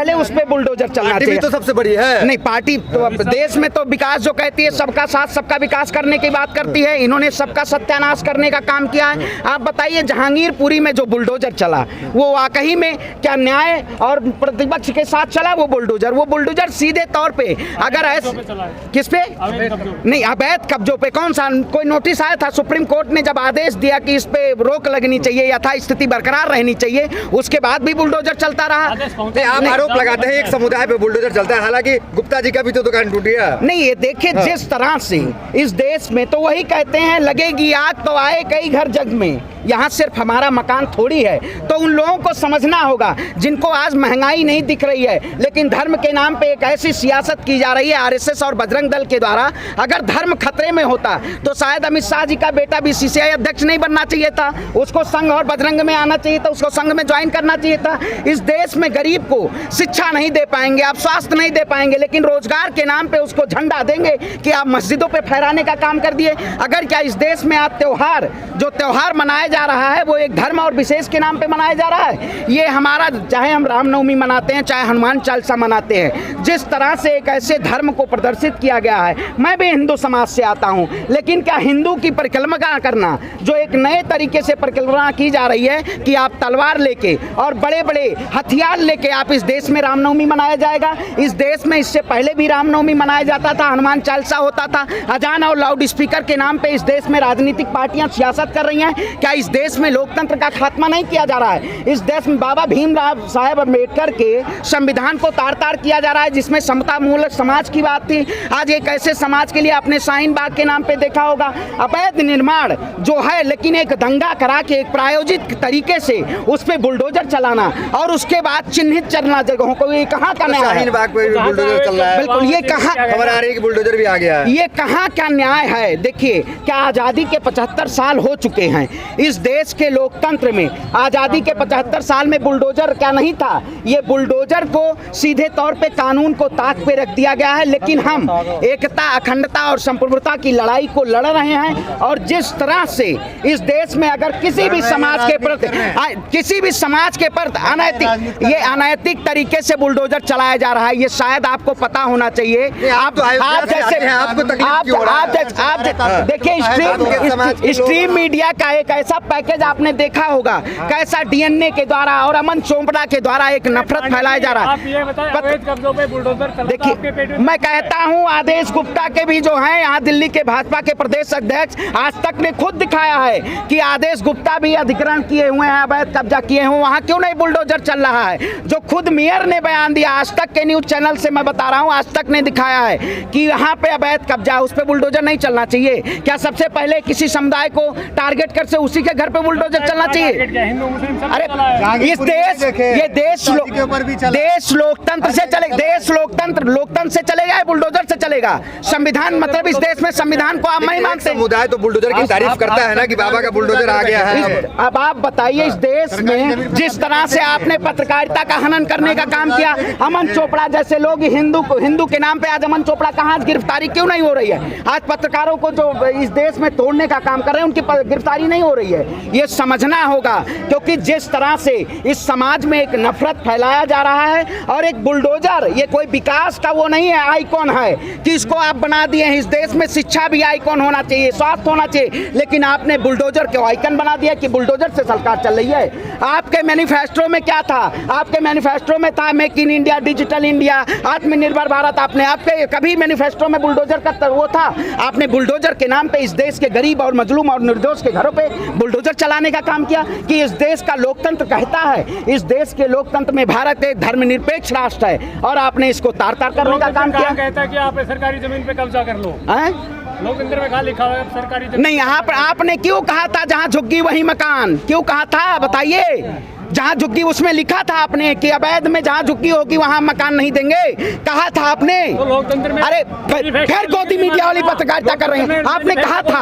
पहले उस पे बुलडोजर चलना चाहिए। तो सबसे बड़ी है नहीं पार्टी तो देश में तो विकास जो कहती है सबका साथ सबका विकास करने की बात करती है, इन्होंने सबका सत्यानाश करने का काम किया है। आप बताइए जहांगीरपुरी में जो बुलडोजर चला वो वाकई में क्या न्याय और प्रतिपक्ष के साथ चला? वो बुलडोजर सीधे तौर पे अगर ऐसे किस पे नहीं अवैध कब्जों पे कौन सा कोई नोटिस आया था? सुप्रीम कोर्ट ने जब आदेश दिया कि इस पे रोक लगनी चाहिए, यथास्थिति बरकरार रहनी चाहिए, उसके बाद भी बुलडोजर चलता रहा। आप आरोप लगाते हैं एक समुदाय पे बुलडोजर चलता है, हालांकि गुप्ता जी का भी तो दुकान टूटी है। नहीं ये देखिए जिस तरह से इस देश में तो वही कहते हैं लगेगी आग तो आए कई घर जग में, यहाँ सिर्फ हमारा मकान थोड़ी है। तो उन लोगों को समझना होगा जिनको आज महंगाई नहीं दिख रही है लेकिन धर्म के नाम पे एक ऐसी सियासत की जा रही है आरएसएस और बजरंग दल के द्वारा। अगर धर्म खतरे में होता तो शायद अमित शाह जी का बेटा भी सीसीआई अध्यक्ष नहीं बनना चाहिए था, उसको संघ और बजरंग में आना चाहिए था, उसको संघ में ज्वाइन करना चाहिए था। इस देश में गरीब को शिक्षा नहीं दे पाएंगे आप, स्वास्थ्य नहीं दे पाएंगे, लेकिन रोजगार के नाम पे उसको झंडा देंगे कि आप मस्जिदों पे फहराने का काम कर दिए। अगर क्या इस देश में आज त्योहार जो त्योहार मनाया जा रहा है वो एक धर्म और विशेष के नाम पे मनाया जा रहा है? ये हमारा चाहे हम रामनवमी मनाते हैं चाहे हनुमान चालीसा मनाते हैं, जिस तरह से एक ऐसे धर्म को प्रदर्शित किया गया है। मैं भी हिंदू समाज से आता हूं, लेकिन क्या हिंदू की परिक्रमा करना जो एक नए तरीके से परिक्रमा की जा रही है कि आप तलवार लेके और बड़े बड़े हथियार लेके आप इस देश में रामनवमी मनाया जाएगा? इस देश में इससे पहले भी रामनवमी मनाया जाता था, हनुमान चालीसा होता था। अजान और लाउड स्पीकर के नाम पे इस देश में राजनीतिक पार्टियां सियासत कर रही हैं। क्या इस देश में लोकतंत्र का खात्मा नहीं किया जा रहा है? इस देश में बाबा भीमराव साहेब अम्बेडकर के संविधान को तार तार किया जा रहा है जिसमें समता मूलक समाज की बात थी। आज एक ऐसे समाज के लिए आपने शाहीन बाग के नाम पे देखा होगा अवैध निर्माण जो है, लेकिन एक दंगा करा के एक प्रायोजित तरीके से उस पे बुलडोजर चलाना और उसके बाद चिन्हित चलना जगहों को, ये कहाँ का न्याय है? शाहीन बाग पे बुलडोजर चल रहा है। बिल्कुल, ये कहाँ खबर आ रही है कि बुलडोजर भी आ गया है। ये कहाँ क्या न्याय है? देखिए क्या आज़ादी के 75 साल हो चुके हैं इस देश के लोकतंत्र में। आज़ादी के 75 साल में बुलडोजर क्या नहीं था? ये बुलडोजर को सीधे तौर पे कानून को ताक पे रख दिया गया है, लेकिन हम एकता अखंडता और संप्रभुता की लड़ाई को लड़ रहे हैं। और जिस तरह से इस देश में अगर किसी भी समाज के प्रति ये अनैतिक तरीके से बुलडोजर चलाया जा रहा है, ये शायद आपको पता होना चाहिए। आप देखिए स्ट्रीम मीडिया का एक ऐसा पैकेज आपने देखा होगा कैसा डीएनए के द्वारा और अमन चोपड़ा के द्वारा एक नफरत फैलाया जा रहा है। देखिए मैं कहता हूं आदेश गुप्ता के भी जो हैं यहाँ दिल्ली के भाजपा के प्रदेश अध्यक्ष आज तक ने खुद दिखाया है कि आदेश गुप्ता भी अधिग्रहण किए हुए हैं, अवैध कब्जा किए हुए, वहाँ क्यों नहीं बुलडोजर चल रहा है? जो खुद मेयर ने बयान दिया आज तक के न्यूज चैनल से मैं बता रहा हूँ, आज तक ने दिखाया है कि यहाँ पे अवैध कब्जा, उस पे बुलडोजर नहीं चलना चाहिए। क्या सबसे पहले किसी समुदाय को टारगेट कर से उसी के घर पे बुलडोजर चलना चाहिए? अरे इस देश लोकतंत्र से चले, देश लोकतंत्र से चलेगा या बुलडोजर से चलेगा? संविधान मतलब इस देश में संविधान को आप नहीं मानते। समुदाय तो बुलडोजर की तारीफ करता है ना कि बाबा का बुलडोजर आ गया है। अब आप बताइए इस देश में जिस तरह से आपने पत्रकारिता का हनन करने का काम किया, अमन चोपड़ा जैसे लोग हिंदू के नाम पे आज अमन चोपड़ा कहाँ गिरफ्तारी क्यों नहीं हो रही है? आज पत्रकारों को जो इस देश में तोड़ने का काम कर रहे हैं उनकी गिरफ्तारी नहीं हो रही है। ये समझना होगा क्योंकि जिस तरह से इस समाज में एक नफरत फैलाया जा रहा है और एक बुलडोजर ये कोई विकास का वो नहीं है, आइकॉन है कि इसको आप बना दिए हैं। इस देश में शिक्षा भी आइकॉन होना चाहिए, स्वास्थ्य होना चाहिए, लेकिन आपने बुलडोजर के आइकन बना दिया कि बुलडोजर से सरकार चल रही है। आपके मैनिफेस्टो में क्या था? आपके मैनिफेस्टो में था make in India, digital India, आत्मनिर्भर भारत। आपके कभी मैनिफेस्टो में बुलडोजर का वो था? आपने बुलडोजर के नाम पे इस देश के गरीब और मजलूम और निर्दोष के घरों पे बुलडोजर चलाने का काम किया कि इस देश का लोकतंत्र कहता है, इस देश के लोकतंत्र में भारत एक धर्मनिरपेक्ष राष्ट्र है और आपने इसको तार तार करने का काम किया। कहता है कि आप सरकारी जमीन पे कब्जा कर लो, लोकतंत्र में कहा लिखा हुआ है सरकारी जमीन नहीं। यहाँ पर आपने क्यों कहा था जहाँ झुग्गी वही मकान? क्यों कहा था बताइए? जहाँ झुग्गी उसमें लिखा था आपने कि अवैध में जहाँ झुग्गी होगी वहाँ मकान नहीं देंगे, कहा था आपने। तो लोकतंत्र में अरे फिर गोदी मीडिया वाली पत्रकारिता कर रहे हैं। आपने कहा था,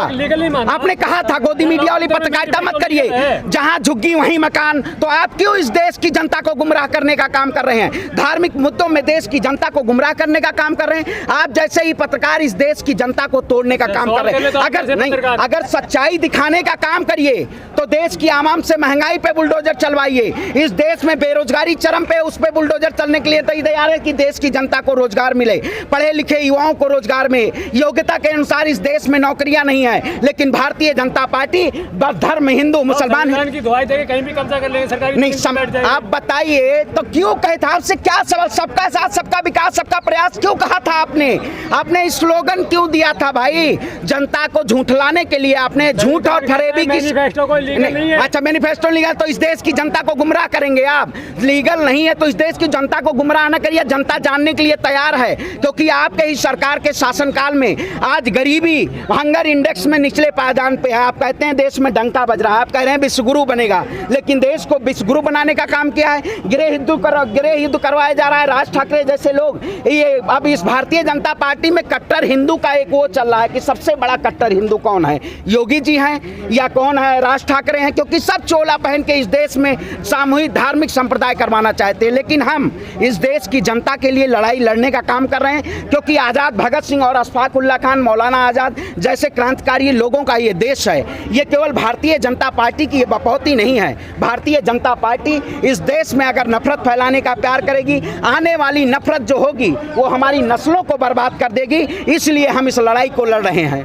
आपने कहा था गोदी मीडिया वाली पत्रकारिता मत करिए, जहाँ झुग्गी वहीं मकान। तो आप क्यों इस देश की जनता को गुमराह करने का काम कर रहे हैं? धार्मिक मुद्दों में देश की जनता को गुमराह करने का काम कर रहे हैं। आप जैसे ही पत्रकार इस देश की जनता को तोड़ने का काम कर रहे हैं। अगर नहीं, अगर सच्चाई दिखाने का काम करिए तो देश की आवाम से महंगाई पे बुलडोजर चलवाइए, देखिए इस देश में बेरोजगारी चरम पे, उस पे बुलडोजर चलने के लिए तैयार है कि देश की जनता को रोजगार मिले, पढ़े लिखे युवाओं को रोजगार में योग्यता के अनुसार इस देश में नौकरियां नहीं है। लेकिन भारतीय जनता पार्टी बस धर्म हिंदू मुसलमान की दुआई देके कहीं भी कब्जा कर लेंगे सरकारी नहीं। आप बताइए तो क्यों कहे था, आपसे क्या सवाल, सबका साथ सबका विकास सबका प्रयास क्यों कहा था आपने स्लोगन क्यों दिया था भाई? जनता को झूठलाने के लिए आपने झूठ और फरेबी की। मैनिफेस्टो कोई लीगल नहीं है। अच्छा मैनिफेस्टो लीगल तो इस देश की जनता को गुमराह करेंगे आप? लीगल नहीं है तो इस देश की जनता को गुमराह न करिए, जनता जानने के लिए तैयार है, क्योंकि आपके ही सरकार के शासनकाल में आज गरीबी हंगर इंडेक्स में निचले पायदान पे है। आप कहते हैं देश में डंका बज रहा है, आप कह रहे हैं विश्वगुरु बनेगा, लेकिन देश को विश्वगुरु बनाने का काम किया है। गृह युद्ध करवाया जा रहा है। राज ठाकरे जैसे लोग, ये अब इस भारतीय जनता पार्टी में कट्टर हिंदू का एक वो चल रहा है कि सबसे बड़ा कट्टर हिंदू कौन है, योगी जी हैं या कौन है, राज ठाकरे हैं, क्योंकि सब चोला पहन के इस देश में सामूहिक धार्मिक संप्रदाय करवाना चाहते हैं। लेकिन हम इस देश की जनता के लिए लड़ाई लड़ने का काम कर रहे हैं, क्योंकि आज़ाद भगत सिंह और अशफाक उल्लाह खान, मौलाना आज़ाद जैसे क्रांतिकारी लोगों का ये देश है। ये केवल भारतीय जनता पार्टी की बपौती नहीं है। भारतीय जनता पार्टी इस देश में अगर नफरत फैलाने का प्यार करेगी, आने वाली नफरत जो होगी वो हमारी नस्लों को बर्बाद कर देगी। इसलिए हम इस लड़ाई को लड़ रहे हैं।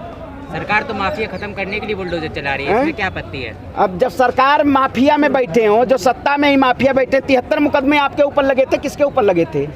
सरकार तो माफिया खत्म करने के लिए बुलडोजर चला रही है, इसमें क्या आपत्ति है? अब जब सरकार माफिया में बैठे हो, जो सत्ता में ही माफिया बैठे, 73 मुकदमे आपके ऊपर लगे थे, किसके ऊपर लगे थे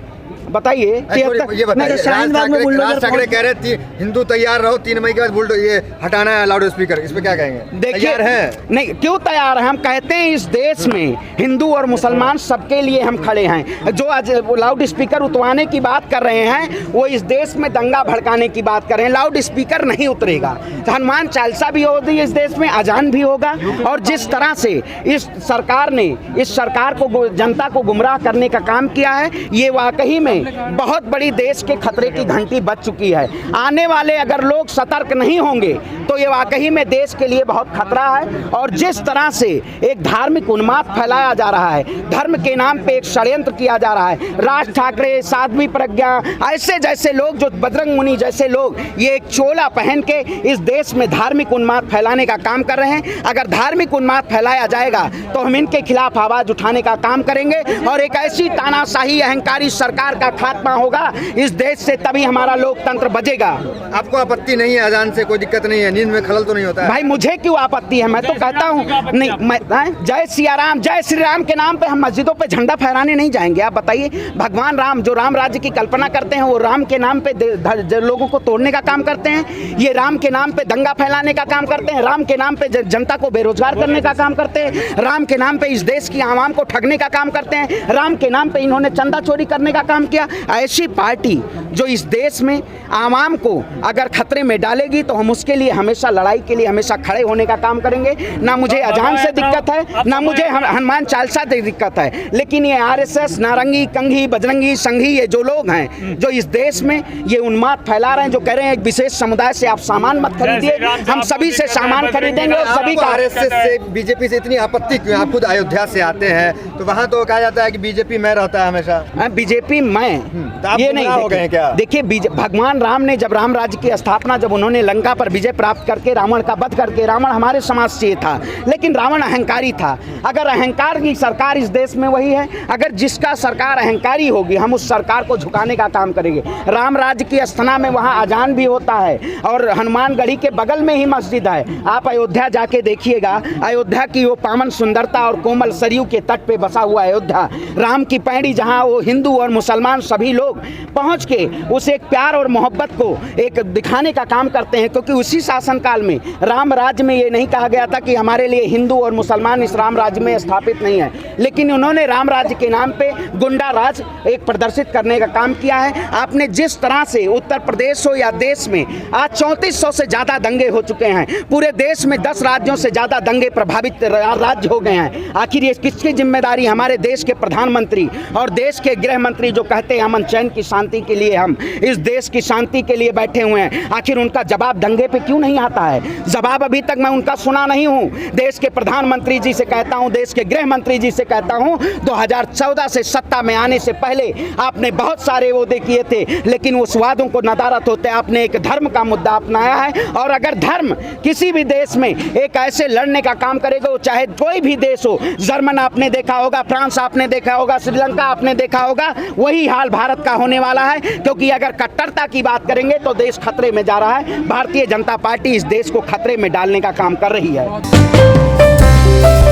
बताइए? ये बताइए, राज ठाकरे कह रहे थे हिंदू तैयार रहो, 3 मई के बाद बुलडोजर ये हटाना है लाउड स्पीकर, इस पे क्या कहेंगे? तैयार है? नहीं, क्यों तैयार है? हम कहते हैं इस देश में हिंदू और मुसलमान सबके लिए हम खड़े हैं। जो आज लाउड स्पीकर उतरवाने की बात कर रहे हैं वो इस देश में दंगा भड़काने की बात कर रहे हैं। लाउड स्पीकर नहीं उतरेगा, हनुमान चालीसा भी होगी इस देश में, अजान भी होगा। और जिस तरह से इस सरकार ने इस सरकार को जनता को गुमराह करने का काम किया है, ये वाकई में बहुत बड़ी देश के खतरे की घंटी बज चुकी है। आने वाले अगर लोग सतर्क नहीं होंगे तो ये वाकई में देश के लिए बहुत खतरा है। और जिस तरह से एक धार्मिक उन्माद फैलाया जा रहा है, धर्म के नाम पे एक षड्यंत्र किया जा रहा है, राज ठाकरे, साध्वी प्रज्ञा ऐसे जैसे लोग, जो बजरंग मुनि जैसे लोग, ये एक चोला पहन के इस देश में धार्मिक उन्माद फैलाने का काम कर रहे हैं। अगर धार्मिक उन्माद फैलाया जाएगा तो हम इनके खिलाफ आवाज उठाने का काम करेंगे और एक ऐसी तानाशाही अहंकारी सरकार का खात्मा होगा इस देश से, तभी हमारा लोकतंत्र बजेगा। आपको आपत्ति नहीं है अजान से? कोई दिक्कत नहीं है? नींद में खलल तो नहीं होता है? भाई मुझे क्यों आपत्ति है? मैं तो कहता हूँ नहीं, मैं जय सिया राम, जय श्री राम के नाम पे हम मस्जिदों पे झंडा फहराने नहीं जाएंगे। आप बताइए, भगवान राम जो राम राज्य की कल्पना करते हैं वो राम के नाम पे लोगों को तोड़ने का काम करते हैं, ये राम के नाम पे दंगा फैलाने का काम करते हैं, राम के नाम पे जनता को बेरोजगार करने का काम करते हैं, राम के नाम पे इस देश की आवाम को ठगने का काम करते हैं, राम के नाम पे इन्होंने चंदा चोरी करने का काम किया। ऐसी पार्टी जो इस देश में आवाम को अगर खतरे में डालेगी तो हम उसके लिए हमेशा लड़ाई के लिए हमेशा खड़े होने का काम करेंगे। ना मुझे अजान से दिक्कत है, ना मुझे हनुमान चालीसा से दिक्कत है, लेकिन ये आरएसएस, नारंगी, कंघी, बजरंगी, संघी, ये जो लोग हैं जो इस देश में ये उन्माद फैला रहे हैं, जो कह रहे हैं एक विशेष समुदाय से आप सामान मत खरीदिए, हम सभी से सामान खरीदेंगे और सभी का। आरएसएस से, बीजेपी से इतनी आपत्ति क्यों? आप खुद अयोध्या से आते हैं तो वहाँ तो कहा जाता है कि बीजेपी में रहता है हमेशा। बीजेपी में ये नहीं हो गए क्या? देखिए भगवान राम ने जब राम राज्य की स्थापना, जब उन्होंने लंका पर विजय प्राप्त करके रावण का वध करके, रावण हमारे समाज से था लेकिन रावण अहंकारी था। अगर अहंकार की सरकार इस देश में वही है, अगर जिसका सरकार अहंकारी होगी हम उस सरकार को झुकाने का काम करेंगे। राम राज्य की अस्थाना में वहाँ अजान भी होता है और हनुमानगढ़ी के बगल में ही मस्जिद है। आप अयोध्या जाके देखिएगा, अयोध्या की वो पावन सुंदरता और कोमल सरयू के तट पे बसा हुआ अयोध्या, राम की पैड़ी, जहाँ वो हिंदू और मुसलमान सभी लोग पहुँच के उस एक प्यार और मोहब्बत को एक दिखाने का काम करते हैं। क्योंकि उसी शासनकाल में राम राज्य में ये नहीं कहा गया था कि हमारे लिए हिंदू और मुसलमान इस राम राज्य में स्थापित नहीं है, लेकिन उन्होंने राम राज्य के नाम पे गुंडा राज एक प्रदर्शित करने का काम किया है। आपने जिस तरह से उत्तर प्रदेश हो या देश में आज 3400 से ज़्यादा दंगे हो चुके हैं, पूरे देश में 10 राज्यों से ज़्यादा दंगे प्रभावित राज्य हो गए हैं। आखिर ये किसकी जिम्मेदारी? हमारे देश के प्रधानमंत्री और देश के गृह मंत्री जो कहते कहते हैं अमन चैन की शांति के लिए हम इस देश की शांति के लिए बैठे हुए हैं, आखिर उनका जवाब दंगे पे क्यों नहीं आता है? जवाब अभी तक मैं उनका सुना नहीं हूं। देश के प्रधानमंत्री जी से कहता हूं, देश के गृह मंत्री जी से कहता हूं, 2014 से सत्ता में आने से पहले आपने बहुत सारे वादे किए थे, लेकिन उस वादों को नदारत होते आपने एक धर्म का मुद्दा अपनाया है। और अगर धर्म किसी भी देश में एक ऐसे लड़ने का काम करेगा, चाहे कोई भी देश हो, जर्मन आपने देखा होगा, फ्रांस आपने देखा होगा, श्रीलंका आपने देखा होगा, वही हाल भारत का होने वाला है। क्योंकि अगर कट्टरता की बात करेंगे तो देश खतरे में जा रहा है। भारतीय जनता पार्टी इस देश को खतरे में डालने का काम कर रही है।